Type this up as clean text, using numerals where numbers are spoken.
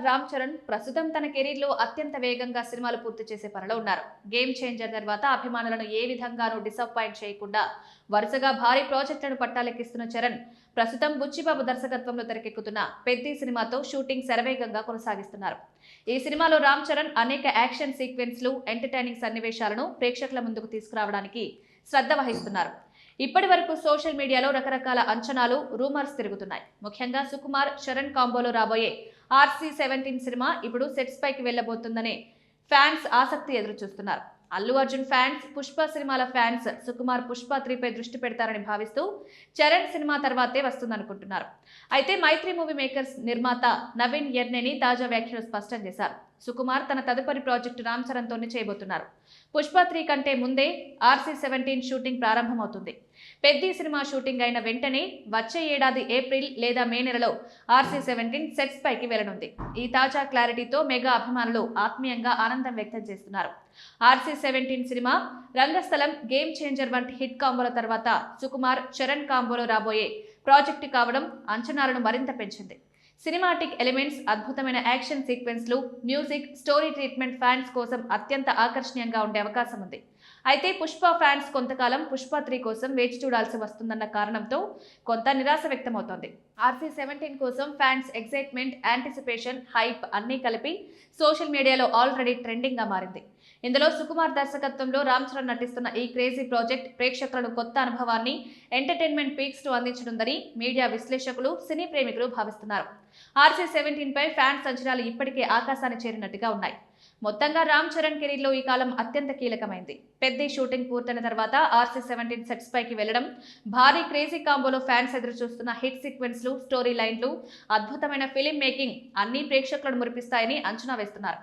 Star Ram Charan ప్రస్తుతం తన career లో అత్యంత వేగంగా సినిమాలు పూర్తి చేసే పనిలో ఉన్నారు. గేమ్ చేంజర్ తర్వాత అభిమానులను ఏ విధంగానూ డిసప్పాయింట్ చేయకుండా వరుసగా భారీ ప్రాజెక్టులను పట్టాలెక్కిస్తున్న చరణ్ ప్రస్తుతం బుచ్చిబాబు దర్శకత్వంలో తెరకెక్కుతున్న పెద్ది సినిమాతో షూటింగ్ శరవేగంగా కొనసాగిస్తున్నారు. ఈ సినిమాలో రామ్ చరణ్ అనేక యాక్షన్ సీక్వెన్స్లు, ఎంటర్టైనింగ్ సన్నివేశాలను ప్రేక్షకుల ముందుకు తీసుకురావడానికి శ్రద్ధ వహిస్తున్నారు. ఇప్పటి వరకు సోషల్ మీడియాలో రకరకాల అంచనాలు, రూమర్స్ తిరుగుతున్నాయి. ముఖ్యంగా సుకుమార్, చరణ్ కాంబోలో రాబోయే RC-17 సినిమా ఇప్పుడు సెట్స్ పైకి వెళ్లబోతుందనే ఫ్యాన్స్ ఆసక్తి ఎదురు చూస్తున్నారు. అల్లు అర్జున్ ఫ్యాన్స్, పుష్ప సినిమాల ఫ్యాన్స్ సుకుమార్ పుష్ప 3 పై దృష్టి పెడతారని భావిస్తూ చరణ్ సినిమా తర్వాతే వస్తుందనుకుంటున్నారు. అయితే మైత్రి మూవీ మేకర్స్ నిర్మాత నవీన్ యర్నేని తాజా వ్యాఖ్యలు స్పష్టం చేశారు. సుకుమార్ తన తదుపరి ప్రాజెక్టు రామ్ చరణ్ తోనే చేయబోతున్నారు. పుష్ప 3 కంటే ముందే RC-17 షూటింగ్ ప్రారంభమవుతుంది. పెద్ది సినిమా షూటింగ్ అయిన వెంటనే వచ్చే ఏడాది ఏప్రిల్ లేదా మే నెలలో RC-17 సెట్స్ పైకి వెళ్లనుంది. ఈ తాజా క్లారిటీతో మెగా అభిమానులు ఆత్మీయంగా ఆనందం వ్యక్తం చేస్తున్నారు. RC-17 సినిమా, రంగస్థలం, గేమ్ చేంజర్ వంటి హిట్ కాంబోల తర్వాత సుకుమార్, చరణ్ కాంబోలో రాబోయే ప్రాజెక్టు కావడం అంచనాలను మరింత పెంచింది. సినిమాటిక్ ఎలిమెంట్స్, అద్భుతమైన యాక్షన్ సీక్వెన్స్లు, మ్యూజిక్, స్టోరీ ట్రీట్మెంట్ ఫ్యాన్స్ కోసం అత్యంత ఆకర్షణీయంగా ఉండే అవకాశం ఉంది. అయితే పుష్ప ఫ్యాన్స్ కొంతకాలం పుష్ప 3 కోసం వేచి చూడాల్సి వస్తుందన్న కారణంతో కొంత నిరాశ వ్యక్తమవుతోంది. RC-17 కోసం ఫ్యాన్స్ ఎక్సైట్మెంట్, యాంటిసిపేషన్, హైప్ అన్నీ కలిపి సోషల్ మీడియాలో ఆల్రెడీ ట్రెండింగ్ గా మారింది. ఇందులో సుకుమార్ దర్శకత్వంలో రామ్ చరణ్ నటిస్తున్న ఈ క్రేజీ ప్రాజెక్ట్ ప్రేక్షకులను కొత్త అనుభవాన్ని, ఎంటర్టైన్మెంట్ పీక్స్ ను అందించనుందని మీడియా విశ్లేషకులు, సినీ ప్రేమికులు భావిస్తున్నారు. RC-17 పై ఫ్యాన్స్ అంచనాలు ఇప్పటికే ఆకాశాన్ని చేరినట్టుగా ఉన్నాయి. మొత్తంగా రామ్ చరణ్ కెరీర్ లో ఈ కాలం అత్యంత కీలకమైంది. పెద్ద షూటింగ్ పూర్తయిన తర్వాత RC-17 సెట్స్ పైకి వెళ్లడం, భారీ క్రేజీ కాంబోలో ఫ్యాన్స్ ఎదురు చూస్తున్న హిట్ సీక్వెన్స్లు, స్టోరీ లైన్లు, అద్భుతమైన ఫిలిం మేకింగ్ అన్ని ప్రేక్షకులను మురిపిస్తాయని అంచనా వేస్తున్నారు.